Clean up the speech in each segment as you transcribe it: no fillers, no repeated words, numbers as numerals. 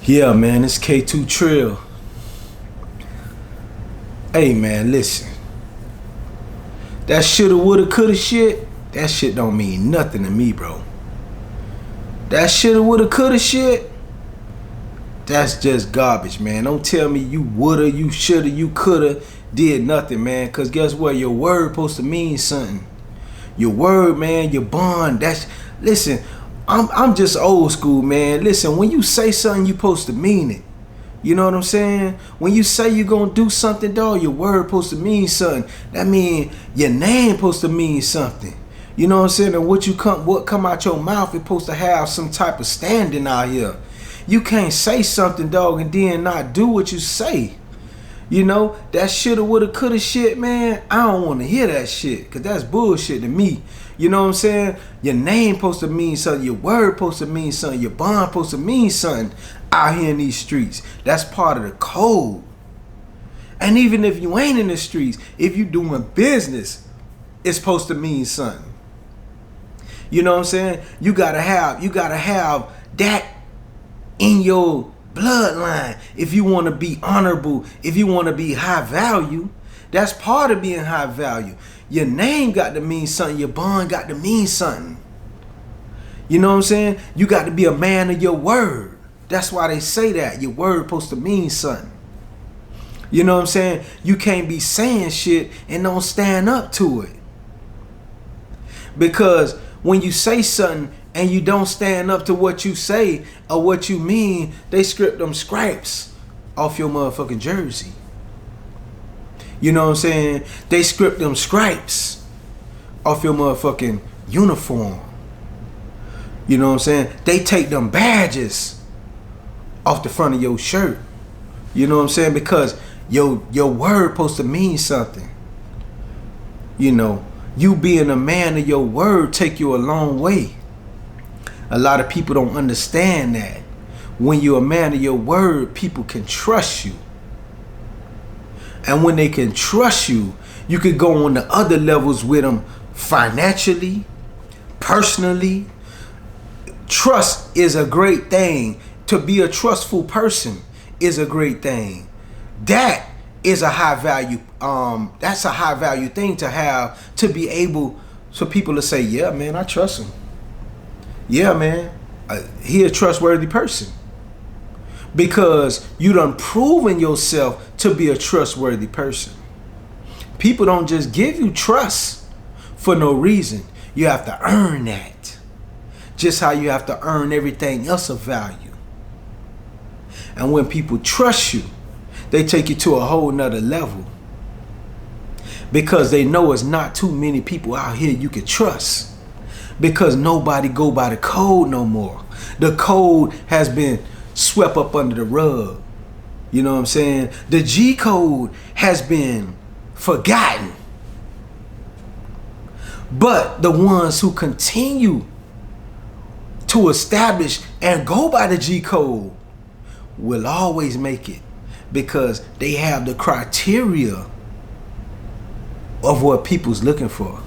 Yeah, man, it's K2 Trill. Hey, man, listen. That shoulda, woulda, coulda shit, that shit don't mean nothing to me, bro. That shoulda, woulda, coulda shit, that's just garbage, man. Don't tell me you woulda, you shoulda, you coulda did nothing, man. Cause guess what? Your word supposed to mean something. Your word, man, your bond. Listen. I'm just old school, man. Listen, when you say something, you supposed to mean it. You know what I'm saying? When you say you're gonna do something, dog, your word supposed to mean something. That mean your name supposed to mean something. You know what I'm saying? And what come out your mouth is supposed to have some type of standing out here. You can't say something, dog, and then not do what you say. You know, that shoulda, woulda, coulda shit, man, I don't want to hear that shit, because that's bullshit to me. You know what I'm saying? Your name supposed to mean something. Your word supposed to mean something. Your bond supposed to mean something out here in these streets. That's part of the code. And even if you ain't in the streets, if you doing business, it's supposed to mean something. You know what I'm saying? You gotta have that in your bloodline. If you want to be honorable, if you want to be high value, that's part of being high value. Your name got to mean something. Your bond got to mean something. You know what I'm saying? You got to be a man of your word. That's why they say that. Your word supposed to mean something. You know what I'm saying? You can't be saying shit and don't stand up to it. Because when you say something and you don't stand up to what you say or what you mean, they script them scrapes off your motherfucking jersey. You know what I'm saying? They script them stripes off your motherfucking uniform. You know what I'm saying? They take them badges off the front of your shirt. You know what I'm saying? Because your word supposed to mean something. You know, you being a man of your word take you a long way. A lot of people don't understand that. When you're a man of your word, people can trust you. And when they can trust you, you could go on to other levels with them financially, personally. Trust is a great thing. To be a trustful person is a great thing. That is a high value. That's a high value thing to have, to be able for people to say, yeah, man, I trust him. Yeah, man, he a trustworthy person. Because you done proven yourself to be a trustworthy person. People don't just give you trust for no reason. You have to earn that. Just how you have to earn everything else of value. And when people trust you, they take you to a whole nother level. Because they know it's not too many people out here you can trust. Because nobody go by the code no more. The code has been swept up under the rug. You know what I'm saying? The G code has been forgotten. But the ones who continue to establish and go by the G code will always make it, because they have the criteria of what people's looking for.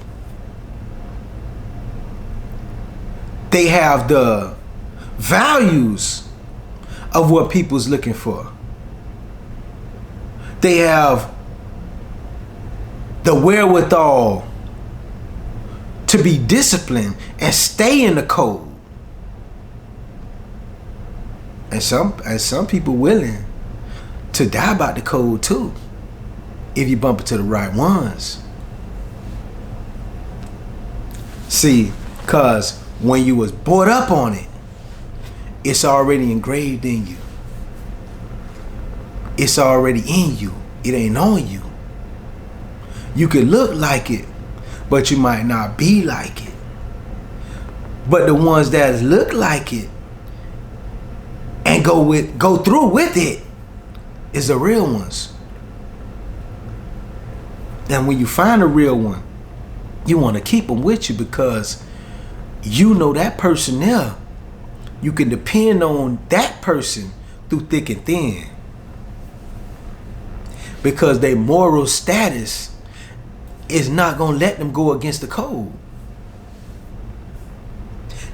They have the values of what people's looking for. They have the wherewithal to be disciplined and stay in the code. And some people willing to die about the code too, if you bump into the right ones. See, cause when you was brought up on it, it's already engraved in you. It's already in you. It ain't on you. You could look like it, but you might not be like it. But the ones that look like it and go through with it is the real ones. And when you find a real one, you want to keep them with you, because you know that person there. You can depend on that person through thick and thin. Because their moral status is not going to let them go against the code.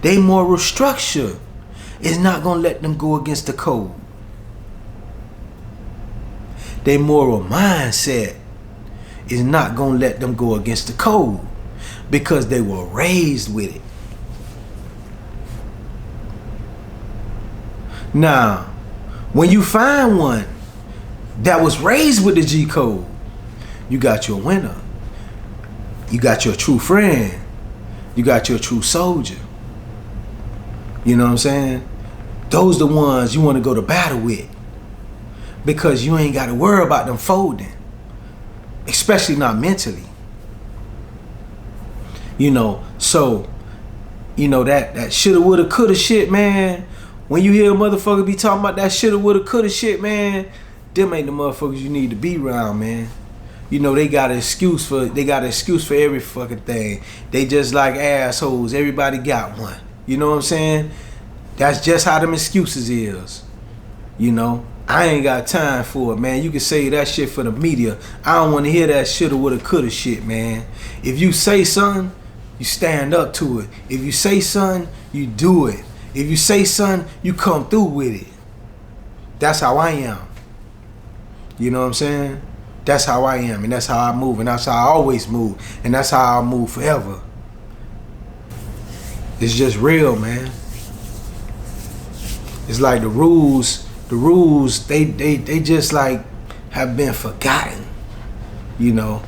Their moral structure is not going to let them go against the code. their moral mindset is not gonna let them go against the code because they were raised with it. Now, when you find one that was raised with the G code, you got your winner. You got your true friend. You got your true soldier. You know what I'm saying? Those the ones you want to go to battle with, because you ain't got to worry about them folding, especially not mentally. You know, so, you know, that shoulda, woulda, coulda shit, man. When you hear a motherfucker be talking about that shoulda, woulda, coulda shit, man, them ain't the motherfuckers you need to be around, man. You know, they got an excuse for every fucking thing. They just like assholes. Everybody got one. You know what I'm saying? That's just how them excuses is. You know, I ain't got time for it, man. You can say that shit for the media. I don't want to hear that shoulda, woulda, coulda shit, man. If you say something, you stand up to it. If you say something, you do it. If you say something, you come through with it. That's how I am. You know what I'm saying? That's how I am, and that's how I move, and that's how I always move, and that's how I'll move forever. It's just real, man. It's like the rules, they just like have been forgotten. You know,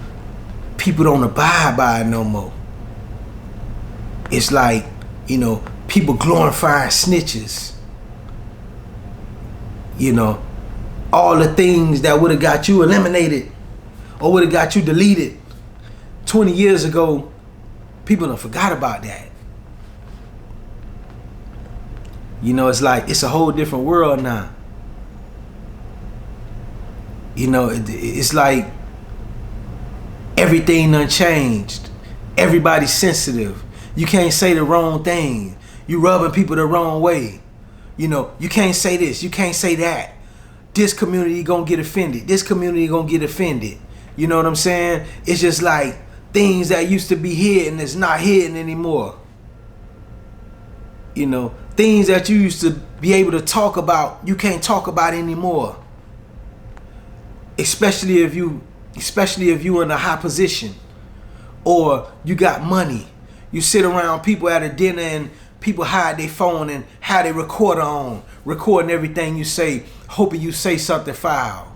people don't abide by it no more. It's like, you know, people glorifying snitches. You know, all the things that would have got you eliminated or would have got you deleted 20 years ago, people done forgot about that. You know, it's like, it's a whole different world now. You know, it's like everything done changed. Everybody's sensitive. You can't say the wrong thing. You rubbing people the wrong way. You know, you can't say this, you can't say that. This community gonna get offended. This community gonna get offended. You know what I'm saying? It's just like things that used to be hidden is not hidden anymore. You know, things that you used to be able to talk about, you can't talk about anymore. Especially if you in a high position or you got money. You sit around people at a dinner and people hide their phone and have their recorder on, recording everything you say, hoping you say something foul.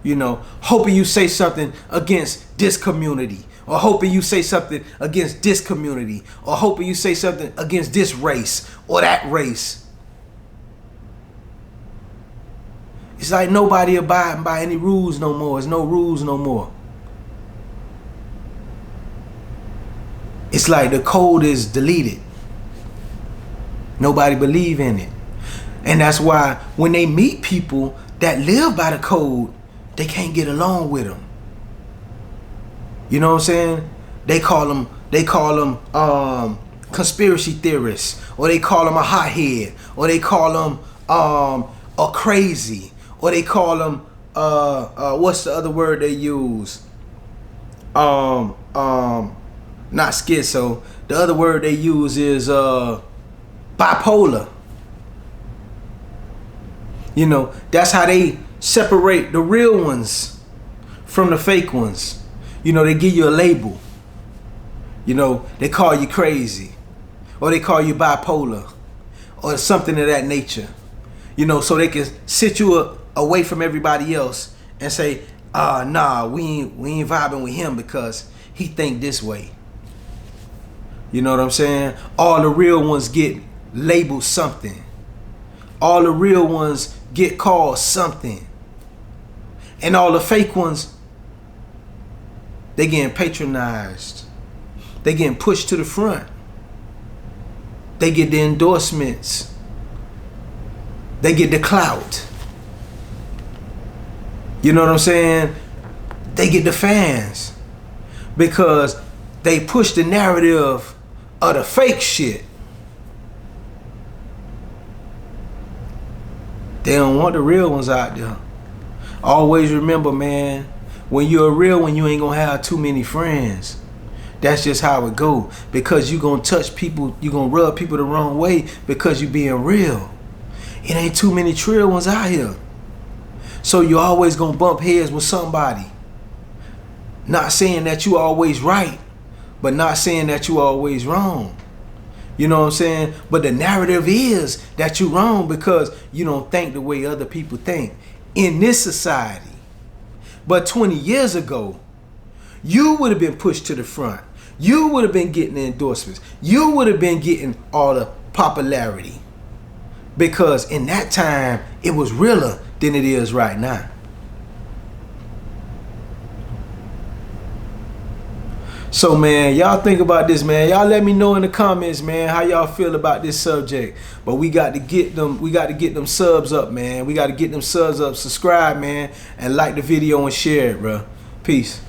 You know, hoping you say something against this community, or hoping you say something against this community, or hoping you say something against this race or that race. It's like nobody abiding by any rules no more. There's no rules no more. It's like the code is deleted. Nobody believe in it. And that's why when they meet people that live by the code, they can't get along with them. You know what I'm saying? They call them conspiracy theorists, or they call them a hothead, or they call them a crazy, or they call them what's the other word they use? Not schizo. The other word they use is bipolar. You know, that's how they separate the real ones from the fake ones. You know, they give you a label. You know, they call you crazy, or they call you bipolar, or something of that nature. You know, so they can sit you away from everybody else and say, nah, we ain't vibing with him because he think this way. You know what I'm saying? All the real ones get labeled something. All the real ones get called something. And all the fake ones, they getting patronized. They getting pushed to the front. They get the endorsements. They get the clout. You know what I'm saying? They get the fans. Because they push the narrative of the fake shit. They don't want the real ones out there. Always remember, man, when you're a real one, you ain't gonna have too many friends. That's just how it go. Because you gonna touch people, you gonna rub people the wrong way because you being real. It ain't too many trill ones out here. So you're always gonna bump heads with somebody. Not saying that you always right, but not saying that you always wrong. You know what I'm saying? But the narrative is that you're wrong because you don't think the way other people think in this society. But 20 years ago, you would have been pushed to the front. You would have been getting the endorsements. You would have been getting all the popularity. Because in that time, it was realer than it is right now. So, man, y'all think about this, man. Y'all let me know in the comments, man, how y'all feel about this subject. But we got to get them subs up, man. We got to get them subs up. Subscribe, man, and like the video and share it, bro. Peace.